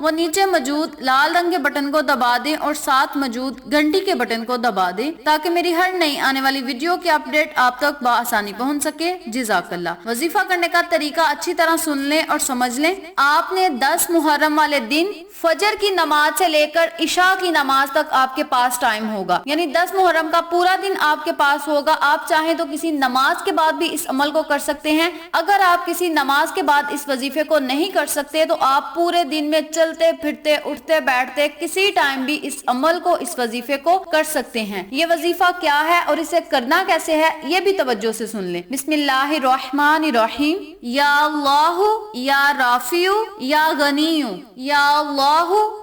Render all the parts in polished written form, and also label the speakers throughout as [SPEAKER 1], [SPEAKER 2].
[SPEAKER 1] وہ نیچے موجود لال رنگ کے بٹن کو دبا دیں اور ساتھ موجود گھنٹی کے بٹن کو دبا دیں تاکہ میری ہر نئی آنے والی ویڈیو کی اپڈیٹ آپ تک بآسانی پہنچ سکے۔ جزاک اللہ۔ وظیفہ کرنے کا طریقہ اچھی طرح سن لیں اور سمجھ لیں۔ آپ نے 10 محرم والے دن فجر کی نماز سے لے کر عشاء کی نماز تک آپ کے پاس ٹائم ہوگا، یعنی 10 محرم کا پورا دن آپ کے پاس ہوگا۔ آپ چاہیں تو کسی نماز کے بعد بھی اس عمل کو کر سکتے ہیں۔ اگر آپ کسی نماز کے بعد اس وظیفے کو نہیں کر سکتے تو آپ پورے دن میں چلتے پھرتے اٹھتے بیٹھتے کسی ٹائم بھی اس عمل کو، اس وظیفے کو کر سکتے ہیں۔ یہ وظیفہ کیا ہے اور اسے کرنا کیسے ہے یہ بھی توجہ سے سن لیں۔ بسم اللہ الرحمن الرحیم۔ یا اللہ یا رافیو یا غنیو، یا اللہ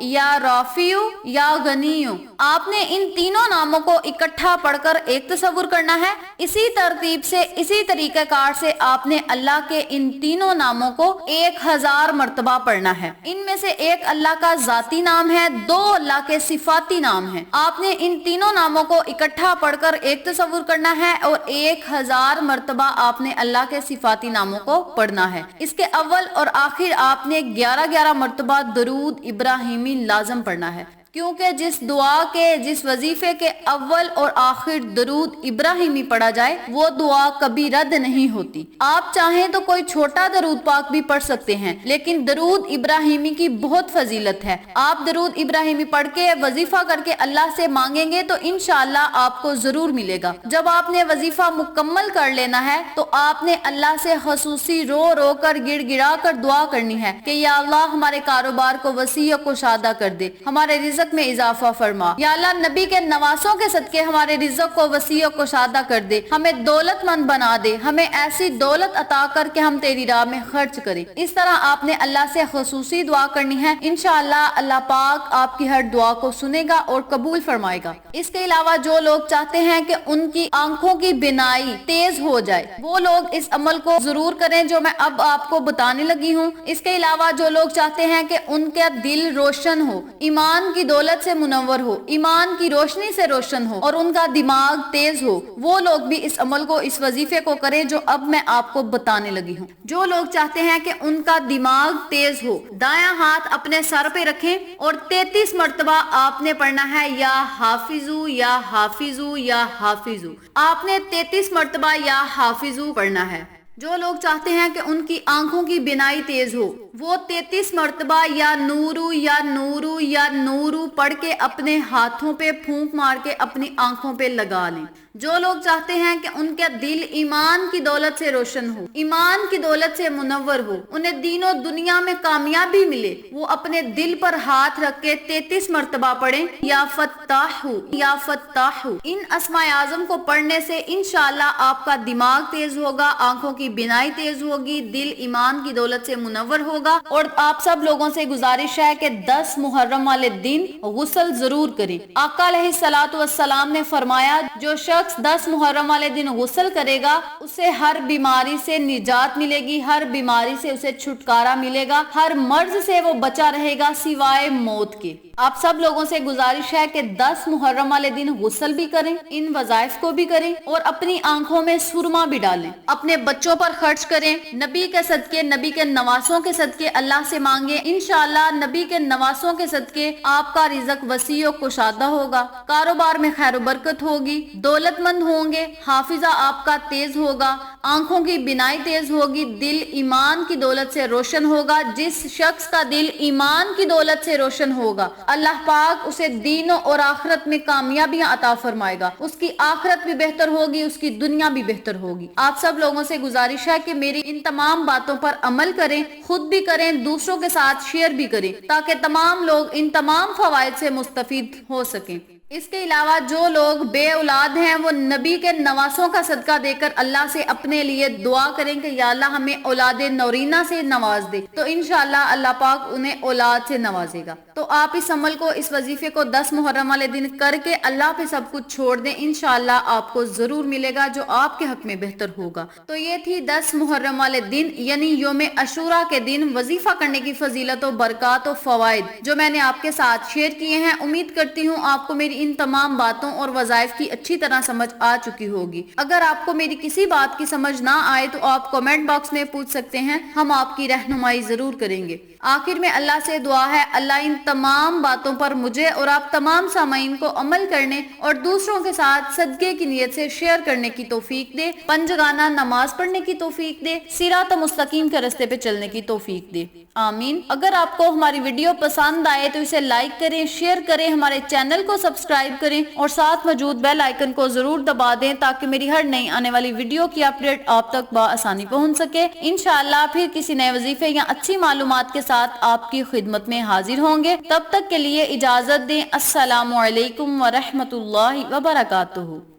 [SPEAKER 1] یا رافیو یا غنیو۔ آپ نے ان تینوں ناموں کو اکٹھا پڑھ کر ایک تصور کرنا ہے۔ اسی ترتیب سے، اسی طریقہ کار سے آپ نے اللہ کے ان تینوں ناموں کو 1000 مرتبہ پڑھنا ہے۔ ان میں سے ایک اللہ کا ذاتی نام ہے، 2 اللہ کے صفاتی نام ہیں۔ آپ نے ان تینوں ناموں کو اکٹھا پڑھ کر ایک تصور کرنا ہے اور 1000 مرتبہ آپ نے اللہ کے صفاتی ناموں کو پڑھنا ہے۔ اس کے اول اور آخر آپ نے 11 مرتبہ درود ابراہیمی لازم پڑھنا ہے، کیونکہ جس دعا کے، جس وظیفے کے اول اور آخر درود ابراہیمی پڑھا جائے وہ دعا کبھی رد نہیں ہوتی۔ آپ چاہیں تو کوئی چھوٹا درود پاک بھی پڑھ سکتے ہیں، لیکن درود ابراہیمی کی بہت فضیلت ہے۔ آپ درود ابراہیمی پڑھ کے وظیفہ کر کے اللہ سے مانگیں گے تو انشاءاللہ آپ کو ضرور ملے گا۔ جب آپ نے وظیفہ مکمل کر لینا ہے تو آپ نے اللہ سے خصوصی رو رو کر گڑ گڑا کر دعا کرنی ہے کہ یا اللہ ہمارے کاروبار کو وسیع و کشادہ کر دے، ہمارے رزق میں اضافہ فرما۔ یا اللہ نبی کے نواسوں کے صدقے ہمارے رزق کو وسیع و کشادہ کر دے، ہمیں دولت مند بنا دے، ہمیں ایسی دولت عطا کر کے ہم تیری راہ میں خرچ کریں۔ اس طرح آپ نے اللہ سے خصوصی دعا کرنی ہے۔ انشاءاللہ اللہ پاک آپ کی ہر دعا کو سنے گا اور قبول فرمائے گا۔ اس کے علاوہ جو لوگ چاہتے ہیں کہ ان کی آنکھوں کی بینائی تیز ہو جائے وہ لوگ اس عمل کو ضرور کریں جو میں اب آپ کو بتانے لگی ہوں۔ اس کے علاوہ جو لوگ چاہتے ہیں کہ ان کا دل روشن ہو، ایمان کی دولت سے منور ہو، ایمان کی روشنی سے روشن ہو اور ان کا دماغ تیز ہو، وہ لوگ بھی اس عمل کو، اس وظیفے کو کریں جو اب میں آپ کو بتانے لگی ہوں۔ جو لوگ چاہتے ہیں کہ ان کا دماغ تیز ہو، دایاں ہاتھ اپنے سر پہ رکھیں اور 33 مرتبہ آپ نے پڑھنا ہے یا حافظو یا حافظو یا حافظو۔ آپ نے 33 مرتبہ یا حافظو پڑھنا ہے۔ جو لوگ چاہتے ہیں کہ ان کی آنکھوں کی بینائی تیز ہو وہ 33 مرتبہ یا نورو یا نورو یا نورو پڑھ کے اپنے ہاتھوں پہ پھونک مار کے اپنی آنکھوں پہ لگا لیں۔ جو لوگ چاہتے ہیں کہ ان کا دل ایمان کی دولت سے روشن ہو، ایمان کی دولت سے منور ہو، انہیں دین و دنیا میں کامیابی ملے، وہ اپنے دل پر ہاتھ رکھ کے 33 مرتبہ پڑھیں یا فتاح یا فتاح۔ ان اسماء اعظم کو پڑھنے سے انشاءاللہ آپ کا دماغ تیز ہوگا، آنکھوں کی بینائی تیز ہوگی، دل ایمان کی دولت سے منور ہوگا۔ اور آپ سب لوگوں سے گزارش ہے کہ 10 محرم والے دن غسل ضرور کریں۔ آقا علیہ الصلوۃ والسلام نے فرمایا جو شخص 10 محرم والے دن غسل کرے گا اسے ہر بیماری سے نجات ملے گی، ہر بیماری سے اسے چھٹکارا ملے گا، ہر مرض سے وہ بچا رہے گا سوائے موت کے۔ آپ سب لوگوں سے گزارش ہے کہ 10 محرم والے دن غسل بھی کریں، ان وظائف کو بھی کریں اور اپنی آنکھوں میں سرما بھی ڈالیں، اپنے بچوں پر خرچ کریں، نبی کے صدقے، نبی کے نواسوں کے صدقے اللہ سے مانگیں۔ انشاءاللہ نبی کے نواسوں کے صدقے آپ کا رزق وسیع و کشادہ ہوگا، کاروبار میں خیر و برکت ہوگی، دولت مند ہوں گے، حافظہ آپ کا تیز ہوگا، آنکھوں کی بینائی تیز ہوگی، دل ایمان کی دولت سے روشن ہوگا۔ جس شخص کا دل ایمان کی دولت سے روشن ہوگا اللہ پاک اسے دین اور آخرت میں کامیابیاں عطا فرمائے گا، اس کی آخرت بھی بہتر ہوگی، اس کی دنیا بھی بہتر ہوگی۔ آپ سب لوگوں سے گزارش ہے کہ میری ان تمام باتوں پر عمل کریں، خود بھی کریں، دوسروں کے ساتھ شیئر بھی کریں تاکہ تمام لوگ ان تمام فوائد سے مستفید ہو سکیں۔ اس کے علاوہ جو لوگ بے اولاد ہیں وہ نبی کے نواسوں کا صدقہ دے کر اللہ سے اپنے لیے دعا کریں کہ یا اللہ ہمیں اولاد نورینہ سے نواز دے، تو انشاءاللہ اللہ پاک انہیں اولاد سے نوازے گا۔ تو آپ اس عمل کو، اس وظیفے کو 10 محرم والے دن کر کے اللہ پہ سب کچھ چھوڑ دیں، انشاءاللہ آپ کو ضرور ملے گا جو آپ کے حق میں بہتر ہوگا۔ تو یہ تھی 10 محرم والے دن یعنی یوم عاشوراء کے دن وظیفہ کرنے کی فضیلت و برکات و فوائد جو میں نے آپ کے ساتھ شیئر کیے ہیں۔ امید کرتی ہوں آپ کو میری ان تمام باتوں اور وظائف کی اچھی طرح سمجھ آ چکی ہوگی۔ اگر آپ کو میری کسی بات کی سمجھ نہ آئے تو آپ کمنٹ باکس میں پوچھ سکتے ہیں، ہم آپ کی رہنمائی ضرور کریں گے۔ آخر میں اللہ سے دعا ہے اللہ ان تمام باتوں پر مجھے اور آپ تمام سامعین کو عمل کرنے اور دوسروں کے ساتھ صدقے کی نیت سے شیئر کرنے کی توفیق دے، پنجگانہ نماز پڑھنے کی توفیق دے، صراط مستقیم کے راستے پہ چلنے کی توفیق دے، آمین۔ اگر آپ کو ہماری ویڈیو پسند آئے تو اسے لائک کریں، شیئر کریں، ہمارے چینل کو سبسکرائب کریں اور ساتھ موجود بیل آئیکن کو ضرور دبا دیں تاکہ میری ہر نئی آنے والی ویڈیو کی اپڈیٹ آپ تک بآسانی پہنچ سکے۔ انشاءاللہ پھر کسی نئے وظیفے یا اچھی معلومات کے ساتھ آپ کی خدمت میں حاضر ہوں گے، تب تک کے لیے اجازت دیں۔ السلام علیکم ورحمۃ اللہ وبرکاتہ۔